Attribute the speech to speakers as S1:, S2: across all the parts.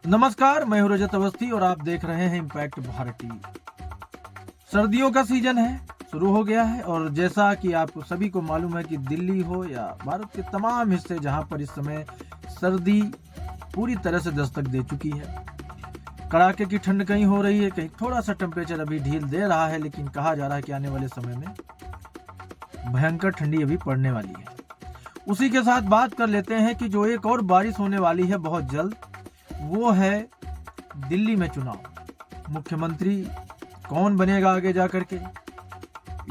S1: नमस्कार, मैं हूं रजत अवस्थी और आप देख रहे हैं इम्पैक्ट भारत टीवी। सर्दियों का सीजन है, शुरू हो गया है और जैसा कि आपको सभी को मालूम है कि दिल्ली हो या भारत के तमाम हिस्से जहां पर इस समय सर्दी पूरी तरह से दस्तक दे चुकी है। कड़ाके की ठंड कहीं हो रही है, कहीं थोड़ा सा टेम्परेचर अभी ढील दे रहा है, लेकिन कहा जा रहा है कि आने वाले समय में भयंकर ठंडी अभी पड़ने वाली है। उसी के साथ बात कर लेते हैं कि जो एक और बारिश होने वाली है बहुत जल्द, वो है दिल्ली में चुनाव। मुख्यमंत्री कौन बनेगा आगे जाकर के,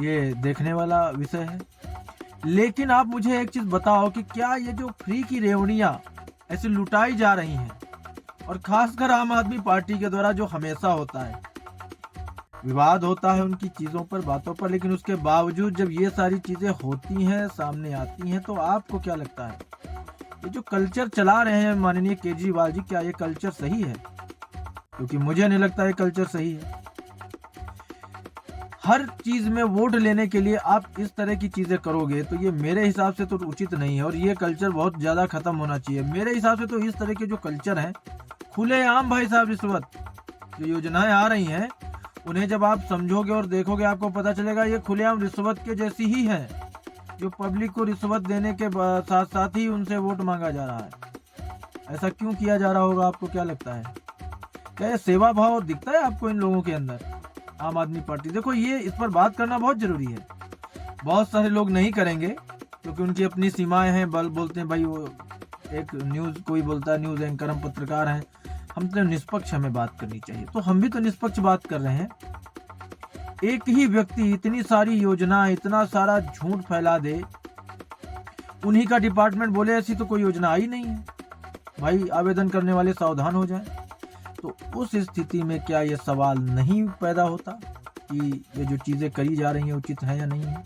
S1: ये देखने वाला विषय है। लेकिन आप मुझे एक चीज बताओ कि क्या ये जो फ्री की रेवड़ियां ऐसे लुटाई जा रही हैं, और खासकर आम आदमी पार्टी के द्वारा जो हमेशा होता है, विवाद होता है उनकी चीजों पर, बातों पर, लेकिन उसके बावजूद जब ये सारी चीजें होती हैं, सामने आती हैं, तो आपको क्या लगता है ये जो कल्चर चला रहे हैं माननीय केजरीवाल जी, क्या ये कल्चर सही है? क्योंकि मुझे नहीं लगता ये कल्चर सही है। हर चीज में वोट लेने के लिए आप इस तरह की चीजें करोगे तो ये मेरे हिसाब से तो उचित नहीं है, और ये कल्चर बहुत ज्यादा खत्म होना चाहिए मेरे हिसाब से। तो इस तरह के जो कल्चर हैं, खुलेआम भाई साहब रिश्वत जो योजनाएं आ रही हैं, उन्हें जब आप समझोगे और देखोगे आपको पता चलेगा ये खुलेआम रिश्वत के जैसी ही है, जो पब्लिक को रिश्वत देने के साथ साथ ही उनसे वोट मांगा जा रहा है। ऐसा क्यों किया जा रहा होगा, आपको क्या लगता है? क्या ये सेवा भाव दिखता है आपको इन लोगों के अंदर? आम आदमी पार्टी, देखो ये इस पर बात करना बहुत जरूरी है। बहुत सारे लोग नहीं करेंगे क्योंकि उनकी अपनी सीमाएं हैं, बोलते हैं भाई, वो एक न्यूज कोई बोलता है न्यूज एंकर, हम पत्रकार हैं, हम तो निष्पक्ष हमें बात करनी चाहिए, तो हम भी तो निष्पक्ष बात कर रहे हैं। एक ही व्यक्ति इतनी सारी योजना, इतना सारा झूठ फैला दे, उन्हीं का डिपार्टमेंट बोले ऐसी तो कोई योजना आई नहीं है, भाई आवेदन करने वाले सावधान हो जाएं। तो उस स्थिति में क्या ये सवाल नहीं पैदा होता कि ये जो चीजें करी जा रही हैं उचित है या नहीं है?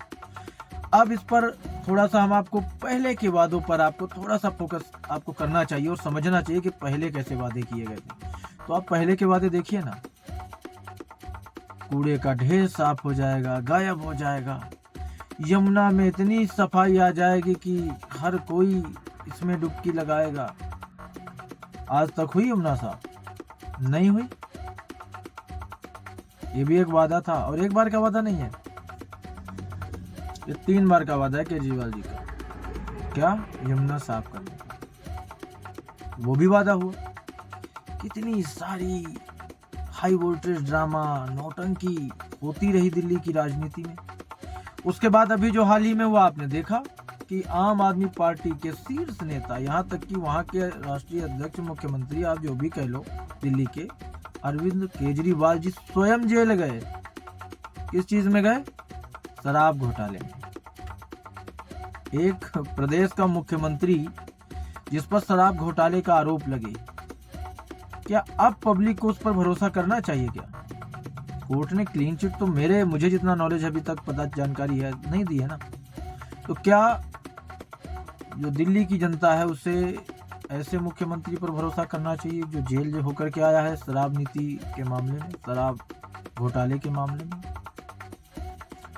S1: अब इस पर थोड़ा सा हम आपको पहले के वादों पर आपको थोड़ा सा फोकस आपको करना चाहिए और समझना चाहिए कि पहले कैसे वादे किए गए थे। तो आप पहले के वादे देखिए ना, कूड़े का ढेर साफ हो जाएगा, गायब हो जाएगा, यमुना में इतनी सफाई आ जाएगी कि हर कोई इसमें डुबकी लगाएगा। आज तक हुई यमुना साफ? नहीं हुई। ये भी एक वादा था, और एक बार का वादा नहीं है, ये 3 बार का वादा है केजरीवाल जी का। क्या? यमुना साफ करने का वो भी वादा हुआ। कितनी सारी हाई वोल्टेज ड्रामा, नौटंकी होती रही दिल्ली की राजनीति में। उसके बाद अभी जो हाल ही में हुआ, आपने देखा कि आम आदमी पार्टी के शीर्ष नेता, यहाँ तक कि वहाँ के राष्ट्रीय अध्यक्ष, मुख्यमंत्री, आप जो भी कह लो, दिल्ली के अरविंद केजरीवाल जी स्वयं जेल गए। किस चीज में गए? शराब घोटाले में। एक प्रदेश का मुख्यमंत्री जिस पर शराब घोटाले का आरोप लगे, क्या अब पब्लिक को उस पर भरोसा करना चाहिए? क्या कोर्ट ने क्लीन चिट तो मुझे जितना नॉलेज अभी तक पता जानकारी है नहीं दी है ना। तो क्या जो दिल्ली की जनता है उसे ऐसे मुख्यमंत्री पर भरोसा करना चाहिए जो जेल होकर के आया है शराब नीति के मामले में, शराब घोटाले के मामले में,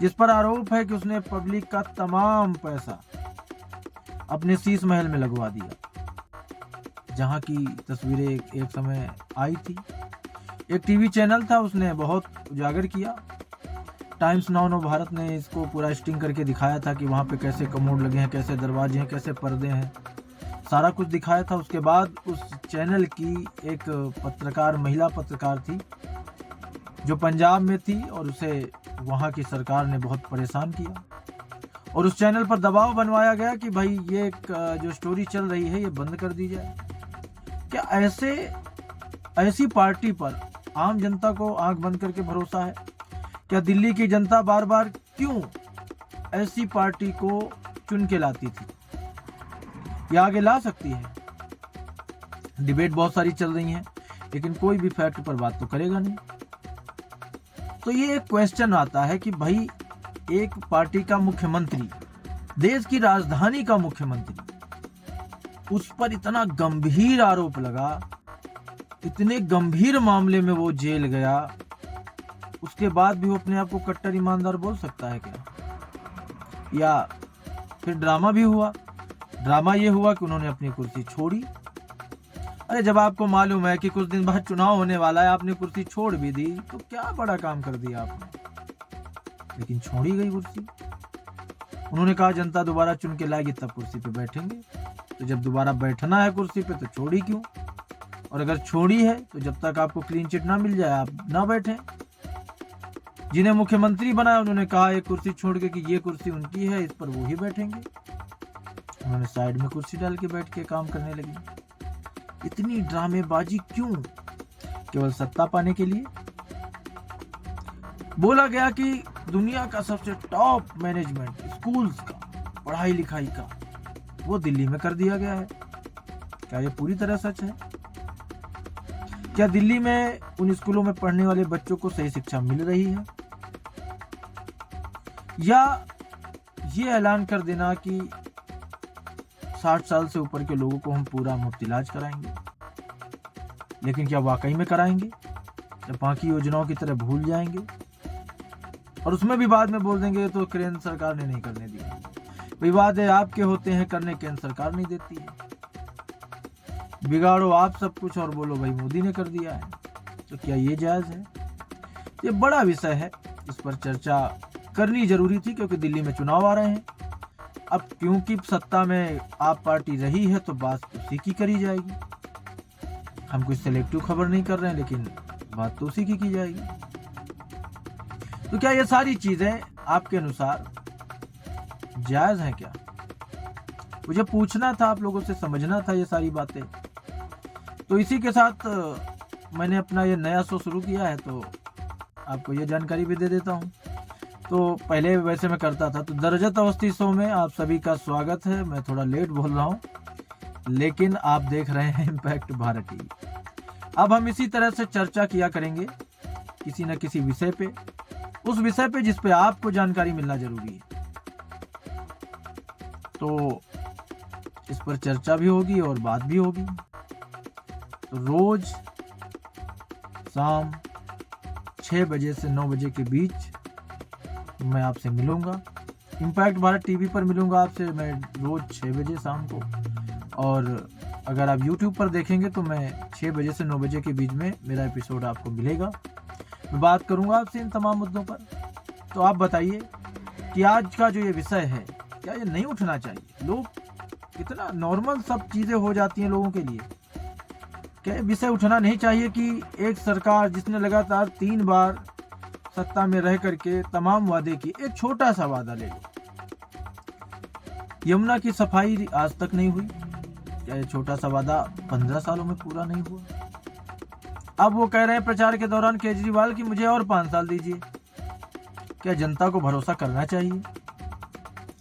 S1: जिस पर आरोप है कि उसने पब्लिक का तमाम पैसा अपने शीश महल में लगवा दिया, जहां की तस्वीरें एक समय आई थी। एक टीवी चैनल था, उसने बहुत उजागर किया। टाइम्स नाउ भारत ने इसको पूरा स्टिंग करके दिखाया था कि वहां पे कैसे कमोड लगे हैं, कैसे दरवाजे हैं, कैसे पर्दे हैं, सारा कुछ दिखाया था। उसके बाद उस चैनल की एक पत्रकार, महिला पत्रकार थी जो पंजाब में थी, और उसे वहां की सरकार ने बहुत परेशान किया, और उस चैनल पर दबाव बनवाया गया कि भाई ये जो स्टोरी चल रही है ये बंद कर दी जाए। क्या ऐसी पार्टी पर आम जनता को आंख बंद करके भरोसा है? क्या दिल्ली की जनता बार बार क्यों ऐसी पार्टी को चुन के लाती थी? ये आगे ला सकती है। डिबेट बहुत सारी चल रही है, लेकिन कोई भी फैक्ट पर बात तो करेगा नहीं। तो ये एक क्वेश्चन आता है कि भाई एक पार्टी का मुख्यमंत्री, देश की राजधानी का मुख्यमंत्री, उस पर इतना गंभीर आरोप लगा, इतने गंभीर मामले में वो जेल गया, उसके बाद भी वो अपने आप को कट्टर ईमानदार बोल सकता है क्या? या फिर ड्रामा भी हुआ। ड्रामा ये हुआ कि उन्होंने अपनी कुर्सी छोड़ी। अरे जब आपको मालूम है कि कुछ दिन बाद चुनाव होने वाला है, आपने कुर्सी छोड़ भी दी तो क्या बड़ा काम कर दिया आपने, लेकिन छोड़ी गई कुर्सी। उन्होंने कहा जनता दोबारा चुन के लाएगी तब कुर्सी पे बैठेंगे, तो जब दोबारा बैठना है कुर्सी पे तो छोड़ी क्यों? और अगर छोड़ी है तो जब तक आपको क्लीन चिट ना मिल जाए आप ना बैठे। जिन्हें मुख्यमंत्री बनाया उन्होंने कहा एक कुर्सी छोड़ के कि ये कुर्सी उनकी है, इस पर वो ही बैठेंगे। उन्होंने साइड में कुर्सी डाल के बैठ के काम करने लगी। इतनी ड्रामेबाजी क्यों? केवल सत्ता पाने के लिए। बोला गया कि दुनिया का सबसे टॉप मैनेजमेंट स्कूल्स का, पढ़ाई लिखाई का, वो दिल्ली में कर दिया गया है। क्या ये पूरी तरह सच है? क्या दिल्ली में उन स्कूलों में पढ़ने वाले बच्चों को सही शिक्षा मिल रही है? या ये ऐलान कर देना कि 60 साल से ऊपर के लोगों को हम पूरा मुफ्त इलाज कराएंगे, लेकिन क्या वाकई में कराएंगे या बाकी योजनाओं की तरह भूल जाएंगे? और उसमें भी बाद में बोल देंगे तो केंद्र सरकार ने नहीं करने दिया। विवाद आपके होते हैं करने, केंद्र सरकार नहीं देती है। बिगाड़ो आप सब कुछ और बोलो भाई मोदी ने कर दिया है, तो क्या ये जायज है? ये बड़ा विषय है, इस पर चर्चा करनी जरूरी थी क्योंकि दिल्ली में चुनाव आ रहे हैं। अब क्योंकि सत्ता में आप पार्टी रही है तो बात उसी की करी जाएगी। हम कुछ सिलेक्टिव खबर नहीं कर रहे हैं, लेकिन बात तो उसी की जाएगी। तो क्या ये सारी चीजें आपके अनुसार जायज हैं? क्या मुझे पूछना था, आप लोगों से समझना था ये सारी बातें। तो इसी के साथ मैंने अपना ये नया शो शुरू किया है, तो आपको ये जानकारी भी दे देता हूँ। तो पहले वैसे मैं करता था, तो दरजत अवस्थी शो में आप सभी का स्वागत है। मैं थोड़ा लेट बोल रहा हूँ, लेकिन आप देख रहे हैं इम्पैक्ट भारत टीवी। अब हम इसी तरह से चर्चा किया करेंगे किसी न किसी विषय पे, उस विषय पे जिस पे आपको जानकारी मिलना जरूरी है। तो इस पर चर्चा भी होगी और बात भी होगी। तो रोज शाम 6 बजे से 9 बजे के बीच मैं आपसे मिलूंगा। इम्पैक्ट भारत टीवी पर मिलूंगा आपसे मैं रोज 6 बजे शाम को। और अगर आप YouTube पर देखेंगे तो मैं 6 बजे से 9 बजे के बीच में मेरा एपिसोड आपको मिलेगा। मैं बात करूंगा आपसे इन तमाम मुद्दों पर। तो आप बताइए कि आज का जो ये विषय है, क्या ये नहीं उठना चाहिए? लोग कितना नॉर्मल सब चीजें हो जाती हैं लोगों के लिए। क्या ये विषय उठना नहीं चाहिए कि एक सरकार जिसने लगातार 3 बार सत्ता में रह करके तमाम वादे किए, एक छोटा सा वादा ले लो, यमुना की सफाई आज तक नहीं हुई। क्या ये छोटा सा वादा 15 सालों में पूरा नहीं हुआ? अब वो कह रहे हैं प्रचार के दौरान केजरीवाल की मुझे और 5 साल दीजिए। क्या जनता को भरोसा करना चाहिए?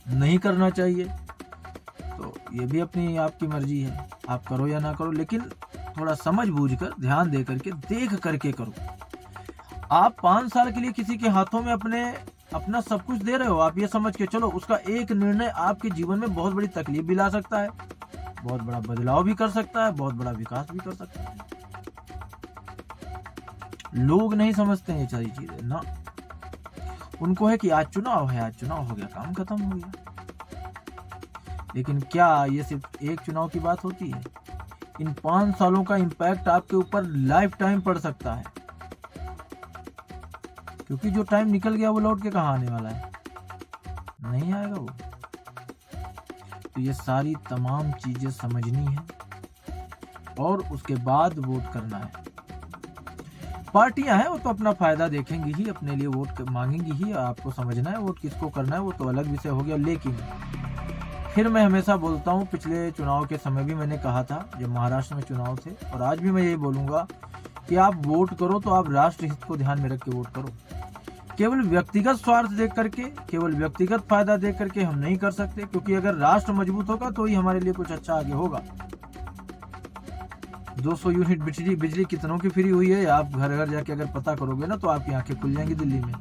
S1: नहीं करना चाहिए? तो ये भी अपनी आपकी मर्जी है, आप करो या ना करो, लेकिन थोड़ा समझ बूझ कर, ध्यान दे करके, देख करके करो। आप 5 साल के लिए किसी के हाथों में अपना सब कुछ दे रहे हो। आप ये समझ के चलो उसका एक निर्णय आपके जीवन में बहुत बड़ी तकलीफ भी ला सकता है, बहुत बड़ा बदलाव भी कर सकता है, बहुत बड़ा विकास भी कर सकता है। लोग नहीं समझते हैं ये सारी चीजें ना। उनको है कि आज चुनाव है, आज चुनाव हो गया, काम खत्म हो गया। लेकिन क्या ये सिर्फ एक चुनाव की बात होती है? इन 5 सालों का इम्पैक्ट आपके ऊपर लाइफ टाइम पड़ सकता है, क्योंकि जो टाइम निकल गया वो लौट के कहाँ आने वाला है? नहीं आएगा वो। तो ये सारी तमाम चीजें समझनी है और उसके बाद वोट करना है। पार्टियां हैं वो तो अपना फायदा देखेंगी ही, अपने लिए वोट मांगेंगी ही। आपको समझना है वोट किसको करना है, वो तो अलग विषय हो गया। लेकिन फिर मैं हमेशा बोलता हूँ, पिछले चुनाव के समय भी मैंने कहा था जब महाराष्ट्र में चुनाव थे, और आज भी मैं यही बोलूंगा कि आप वोट करो तो आप राष्ट्र हित को ध्यान में रख के वोट करो। केवल व्यक्तिगत स्वार्थ देख करके, केवल व्यक्तिगत फायदा देख करके हम नहीं कर सकते, क्योंकि अगर राष्ट्र मजबूत होगा तो ही हमारे लिए कुछ अच्छा आगे होगा। 200 यूनिट बिजली कितनों की फ्री हुई है, आप घर घर जाके अगर पता करोगे ना तो आपकी आंखें खुल जाएंगी। दिल्ली में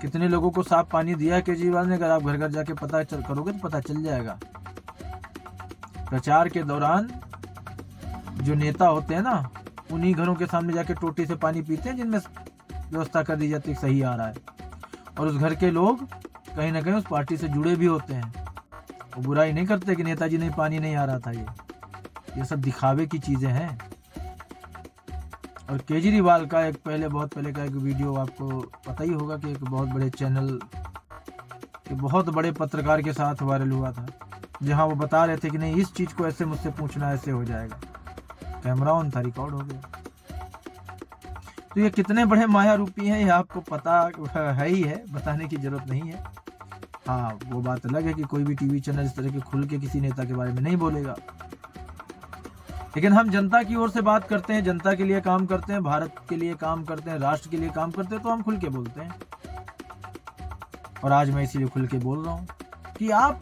S1: कितने लोगों को साफ पानी दिया है केजरीवाल ने, अगर आप घर घर जाके पता करोगे तो पता चल जाएगा। प्रचार के दौरान जो नेता होते हैं ना, उन्हीं घरों के सामने जाके टोटी से पानी पीते हैं जिनमें व्यवस्था कर दी जाती है सही आ रहा है, और उस घर के लोग कहीं ना कहीं उस पार्टी से जुड़े भी होते हैं। वो बुराई नहीं करते कि नेताजी नहीं पानी नहीं आ रहा था। ये ये सब दिखावे की चीजें हैं। और केजरीवाल का एक बहुत पहले का एक वीडियो आपको पता ही होगा कि एक बहुत बड़े चैनल के बहुत बड़े पत्रकार के साथ वायरल हुआ था, जहां वो बता रहे थे कि नहीं इस चीज को ऐसे मुझसे पूछना, ऐसे हो जाएगा। कैमरा ऑन था, रिकॉर्ड हो गया। तो ये कितने बड़े माया रूपी हैं ये आपको पता है ही है, बताने की जरूरत नहीं है। हाँ, वो बात अलग है कि कोई भी टीवी चैनल इस तरह के खुल के किसी नेता के बारे में नहीं बोलेगा, लेकिन हम जनता की ओर से बात करते हैं, जनता के लिए काम करते हैं, भारत के लिए काम करते हैं, राष्ट्र के लिए काम करते हैं, तो हम खुल के बोलते हैं। और आज मैं इसीलिए खुल के बोल रहा हूँ कि आप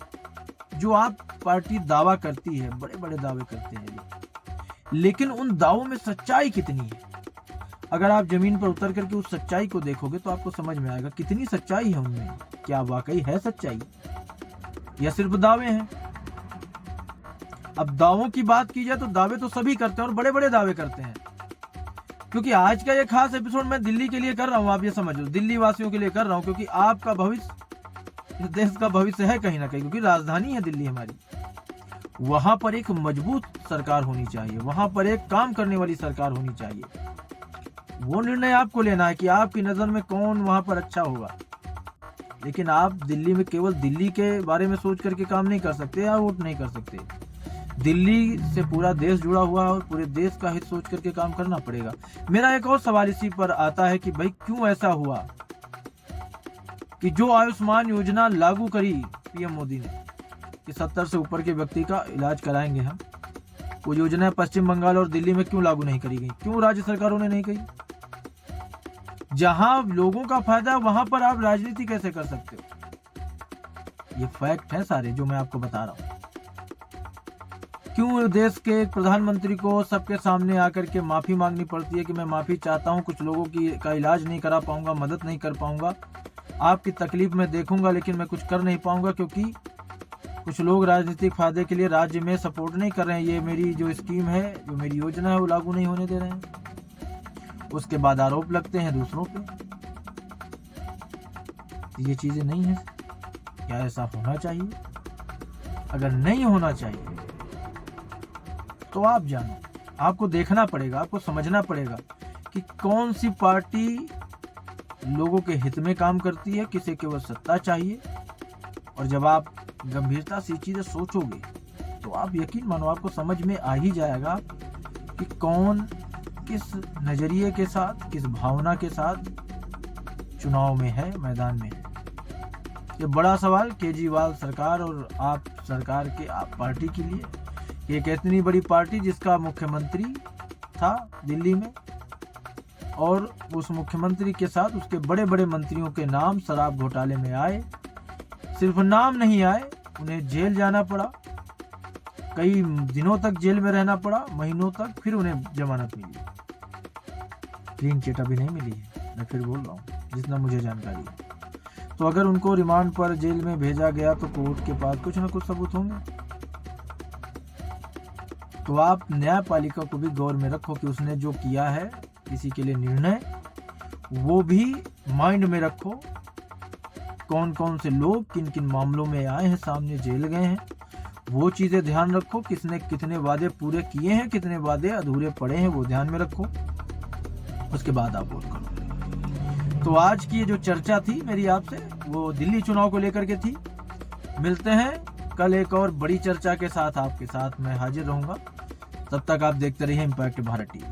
S1: पार्टी दावा करती है, बड़े बड़े दावे करते हैं, लेकिन उन दावों में सच्चाई कितनी है। अगर आप जमीन पर उतर करके उस सच्चाई को देखोगे तो आपको समझ में आएगा कितनी सच्चाई है उनमें। क्या वाकई है सच्चाई या सिर्फ दावे हैं? अब दावों की बात की जाए तो दावे तो सभी करते हैं और बड़े बड़े दावे करते हैं, क्योंकि आज का ये खास एपिसोड मैं दिल्ली के लिए कर रहा हूं। आप ये समझो, दिल्ली वासियों के लिए कर रहा हूं, क्योंकि आपका भविष्य, इस देश का भविष्य है कहीं ना कहीं, क्योंकि राजधानी है दिल्ली हमारी। वहां पर एक मजबूत सरकार होनी चाहिए, वहां पर एक काम करने वाली सरकार होनी चाहिए। वो निर्णय आपको लेना है कि आपकी नजर में कौन वहां पर अच्छा होगा। लेकिन आप दिल्ली में केवल दिल्ली के बारे में सोच करके काम नहीं कर सकते या वोट नहीं कर सकते। दिल्ली से पूरा देश जुड़ा हुआ है और पूरे देश का हित सोच करके काम करना पड़ेगा। मेरा एक और सवाल इसी पर आता है कि भाई क्यों ऐसा हुआ कि जो आयुष्मान योजना लागू करी पीएम मोदी ने कि 70 से ऊपर के व्यक्ति का इलाज कराएंगे हम, वो योजना पश्चिम बंगाल और दिल्ली में क्यों लागू नहीं करी गई? क्यों राज्य सरकारों ने नहीं करी? जहां लोगों का फायदा है वहां पर आप राजनीति कैसे कर सकते हो? ये फैक्ट है सारे जो मैं आपको बता रहा हूं। क्यों देश के प्रधानमंत्री को सबके सामने आकर के माफी मांगनी पड़ती है कि मैं माफी चाहता हूं, कुछ लोगों का इलाज नहीं करा पाऊंगा, मदद नहीं कर पाऊंगा, आपकी तकलीफ में देखूंगा लेकिन मैं कुछ कर नहीं पाऊंगा क्योंकि कुछ लोग राजनीतिक फायदे के लिए राज्य में सपोर्ट नहीं कर रहे हैं, ये मेरी जो स्कीम है, जो मेरी योजना है वो लागू नहीं होने दे रहे हैं। उसके बाद आरोप लगते हैं दूसरों पे। ये चीजें नहीं है। क्या ऐसा होना चाहिए? अगर नहीं होना चाहिए तो आप जानो, आपको देखना पड़ेगा, आपको समझना पड़ेगा कि कौन सी पार्टी लोगों के हित में काम करती है, किसे केवल सत्ता चाहिए। और जब आप गंभीरता से चीजें सोचोगे तो आप यकीन मानो आपको समझ में आ ही जाएगा कि कौन किस नजरिए के साथ, किस भावना के साथ चुनाव में है, मैदान में है। ये बड़ा सवाल केजरीवाल सरकार और आप सरकार के आप पार्टी के लिए। एक इतनी बड़ी पार्टी जिसका मुख्यमंत्री था दिल्ली में और उस मुख्यमंत्री के साथ उसके बड़े बड़े मंत्रियों के नाम शराब घोटाले में आए। सिर्फ नाम नहीं आए, उन्हें जेल जाना पड़ा, कई दिनों तक जेल में रहना पड़ा, महीनों तक, फिर उन्हें जमानत मिली। क्लीन चिट अभी नहीं मिली है, मैं फिर बोल रहा हूँ जितना मुझे जानकारी है। तो अगर उनको रिमांड पर जेल में भेजा गया तो कोर्ट के पास कुछ ना कुछ सबूत होंगे। तो आप न्यायपालिका को भी गौर में रखो कि उसने जो किया है किसी के लिए निर्णय, वो भी माइंड में रखो। कौन कौन से लोग किन किन मामलों में आए हैं, सामने जेल गए हैं, वो चीजें ध्यान रखो। किसने कितने वादे पूरे किए हैं, कितने वादे अधूरे पड़े हैं, वो ध्यान में रखो। उसके बाद आप वोट करो। तो आज की ये जो चर्चा थी मेरी आपसे, वो दिल्ली चुनाव को लेकर के थी। मिलते हैं कल एक और बड़ी चर्चा के साथ, आपके साथ मैं हाजिर रहूंगा। तब तक आप देखते रहिए इम्पैक्ट भारत टीवी।